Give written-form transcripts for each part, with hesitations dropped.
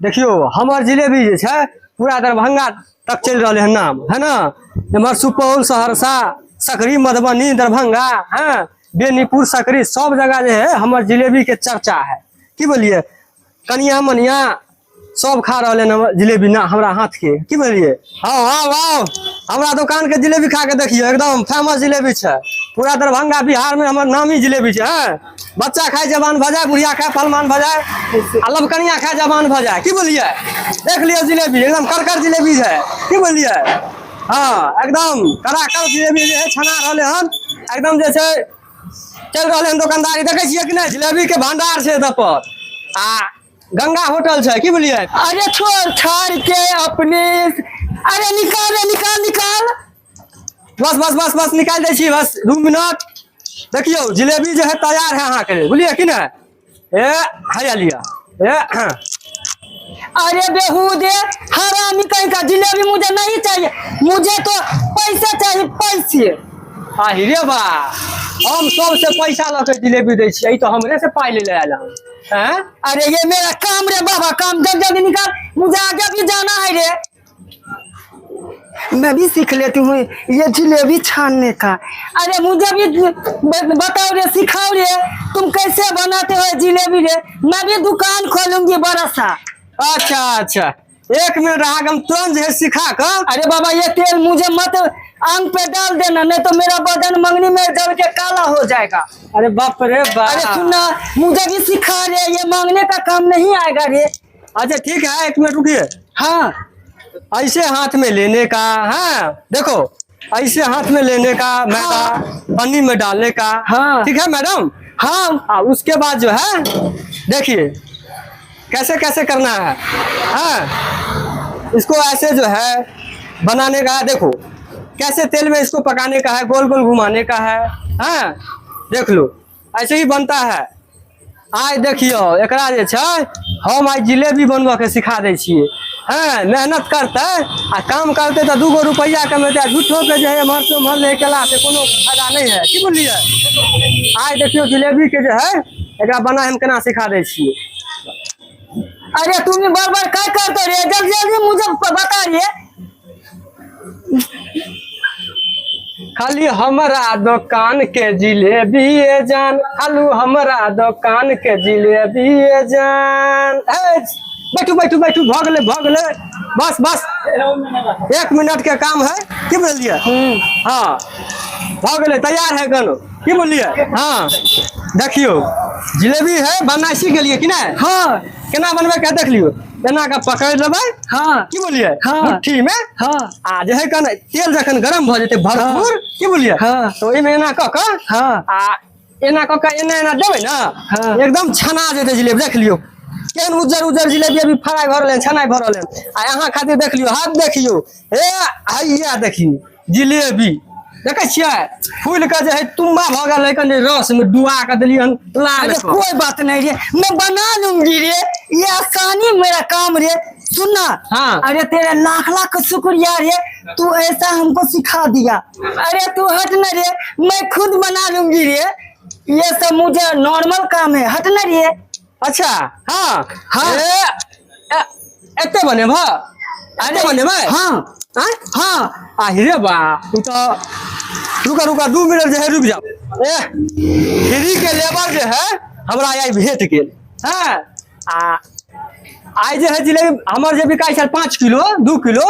देखियो हमार जिलेबी जे छे पूरा दरभंगा तक चल रहा है नाम है ना। हमार सुपौल सहरसा सकरी मधुबनी दरभंगा है बेनीपुर सकरी सब जगह जो है हमार जिलेबी के चर्चा है। की बोलिए कनिया मनिया सब खा रहा है जिलेबी ना हमरा हाथ के। की बोलिए हाँ हाँ वाह हमारा दुकान के जिलेबी खा के देखिए एकदम फेमस जिलेबी है पूरा दरभंगा बिहार में हमार नामी जिलेबी है। बच्चा खाए जवान भजाए बुढ़िया खाए फलमान भजाए अलग कनिया खाए जवान भजाए। की बोलिए देख लियो जिलेबी एकदम करकर जिलेबी है। की बोलिए हाँ एकदम कराकर जिलेबी जो है छना रहे हन एकदम जैसे चल रहे हैं दुकानदारी देखे छिए कि नहीं जिलेबी के भंडार से पर आ गंगा होटल है। की बोलिए अरे छोड़ छाड़ के अपने अरे निकाल निकाल निकाल बस बस बस बस निकाल दे छी बस 2 मिनट। देखियो जिलेबी जो है तैयार है अहाँ के लिए बोलिए कि नहीं ए हया लिया ए अरे बेहूदे हरामी कहीं का जिलेबी मुझे नहीं चाहिए मुझे तो पैसे चाहिए पैसे। रे बा हम सबसे पैसा लगे जिलेबी दे छी तो हमरे से पाई ले आला हैं। अरे ये मेरा काम रे बाबा काम जल्दी जल्दी निकाल मुझे आगे भी जाना है रे। मैं भी सीख लेती हूँ ये जिलेबी छानने का। अरे मुझे भी बताओ रे सिखाओ रे तुम कैसे बनाते हो जिलेबी रे मैं भी दुकान खोलूंगी बड़ा सा। अच्छा अच्छा 1 मिनट हम तुरंत जो है सिखा कर। अरे बाबा ये तेल मुझे मत आंग पे डाल देना नहीं तो मेरा बदन मंगनी में जल के काला हो जाएगा। अरे बाप रे बाप अरे सुनना मुझे भी सिखा रे ये मांगने का काम नहीं आएगा रे। अच्छा ठीक है 1 मिनट रुकिए। हाँ ऐसे हाथ में लेने का हाँ देखो ऐसे हाथ में लेने का मैदा पन्नी में डालने का। हाँ ठीक है मैडम हाँ उसके बाद जो है देखिए कैसे कैसे करना है। हाँ इसको ऐसे जो है बनाने का है देखो कैसे तेल में इसको पकाने का है गोल गोल घुमाने का है। हाँ देख लो ऐसे ही बनता है। आज देखियो एकरा जे छै हम आज जिलेबी बनवा के सिखा दे छिए। हाँ मेहनत करते आ काम करते तो 2 रुपया कमेते झूठो के जो है मर मर ले केला से कोनो फायदा नहीं है। की बोलिए आज देखियो जिलेबी के जो है एकरा बना हम केना सिखा दे छिए। अरे तुम बार बार क्या करते रे जल्दी जल्दी मुझे बता रे। खाली हमारा दुकान के जिलेबी जान खालू हमारा दुकान के जिलेबी जान। बैठू बैठू बैठू भगले बस बस 1 मिनट के काम है। की बोलिए हाँ भगले तैयार है गनो। की बोलिए हाँ देखियो जिलेबी है बना सीख गलिए कि नहीं। हाँ केना बनबे के देख लियो एना का पकड़ लेबै। हाँ की बोलिए हाँ मुट्ठी में हाँ आ जे है कन तेल जखन गरम भ जेते भरपूर। की बोलिए हाँ तो एमे एना क क हाँ आ एना क क एना एना देबै ना हाँ एकदम छना जेते जिलेबी देख लियो केहन उज्जर उज्जर जिलेबी अभी फ्राई भरले छनाई भरले आ यहाँ खातिर देख लियो हाथ देखियो ए हैया देखियो जिलेबी देखे छिए फूल के जो है तुम्बा भ गल है कन रस में डुआ के देलियन लाल। कोई बात नहीं रे मैं बना लूंगी रे ये आसानी मेरा काम रे। सुनना हाँ अरे तेरे लाख लाख शुक्रिया रे तू ऐसा हमको सिखा दिया। अरे तू हट न रे मैं खुद बना लूंगी रे ये सब मुझे नॉर्मल काम है हट न रे। अच्छा हाँ हाँ एते बने भा आने बने भाई हाँ हाँ रे बा तू तो रुका रुका 2 मिनट जो है रुक जाओ। फ्री के लेबर जो है हमरा आई भेट गेल। हाँ आई जो है जिलेबी हमार जे बिकाई छै 5 किलो 2 किलो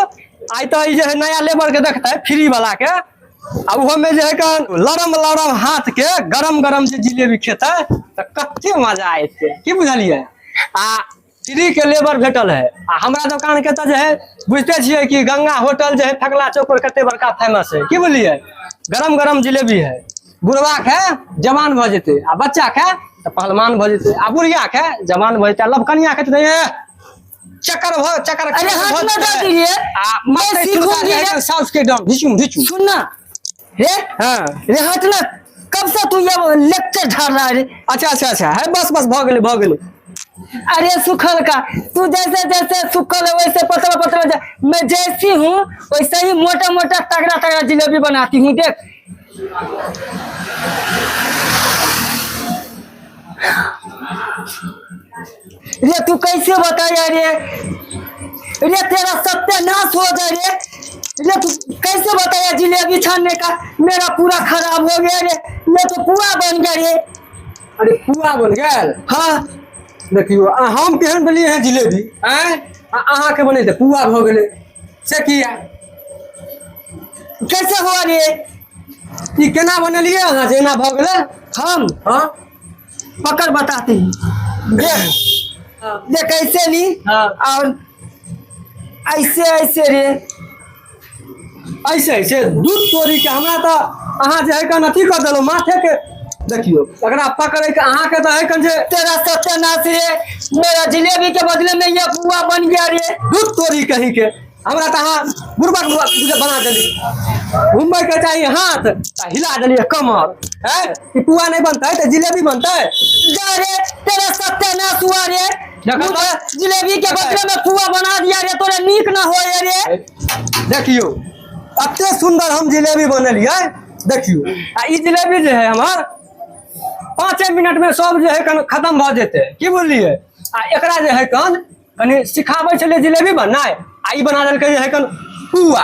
आई तो जो है नया लेबर के देखते है फ्री वाला के अब वो में जो है लरम लरम हाथ के गरम गरम जे जिलेबी खेते तो कते मजा आते। की बुझलिए आ फ्री के लेबर भेटल है आ हमरा दुकान के तो जो है बुझते छिए कि गंगा होटल जो है फगला चौक पर कते बड़का फेमस है। की बोलिए गरम गरम जिलेबी है बुढ़वा खाए जवान भ जेते आ बच्चा खाए तो पहलवान भ जेते आ बुढ़िया खाए जवान भ जेते लबकनिया खाए तो चक्कर अरे हाथ में डाल दीजिए आ मैं सीखूंगी साउथ के डम ढिचू ढिचू सुनना रे हाँ रे हट ना कब से तू ये लेक्चर ढाल रहा है रे। अच्छा अच्छा अच्छा है बस बस भ गेले। अरे सुखल का तू जैसे जैसे सुखल है वैसे पतला पतला मैं जैसी हूँ वैसे ही मोटा मोटा तगड़ा तगड़ा जिलेबी बनाती हूँ देख। रे तू कैसे बताया रे? रे तेरा सत्यानाश हो जाए रे। रे तू कैसे बताया जिलेबी छानने का? मेरा पूरा खराब हो गया रे। ये तो पुआ बन गया रे। अरे पुआ बन गेल। हाँ देखियो हम केहन बनिए हैं जिलेबी आय अहाँ के बने थे पुआ भ गेले से किया कैसे हुआ रे? ई केना बनलिए अहाँ जे एना भ गेले? हम हाँ पकड़ बताते हैं। देख देख कैसे ली हाँ। और ऐसे ऐसे रे। ऐसे ऐसे दूध तोड़ी के हमरा तो अहाँ जे है कन अथी कर देलो माथे के। देखियो अगरा पकड़े के अहाँ के तो है कन जे तेरा सत्यानाश रे। मेरा जिलेबी के बदले में ये पुआ बन गया रे। दूध तोड़ी कहीं के हमरा तो अहाँ बुरबक मुझे बना देली। घूमबे के चाहिए हाथ आ हिला देलिए कमर है। ई पुआ नहीं बनता तो जिलेबी बनता है। जा रे तेरा सत्यानाश हुआ रे। देखो तो। मुझे जिलेबी के बदले में पुआ बना दिया रे। तोरा नीक ना हो रे। देखियो अत्ते सुंदर हम जिलेबी बनलिए। देखियो आ ई जिलेबी जे है हमार 5 मिनट में सब जे है कन खत्म भ जेते की बोलिए। आ एकरा जे है कन कनी सिखाबै छले जिलेबी बनाए आ ई बना देलकै जे है कन पुआ।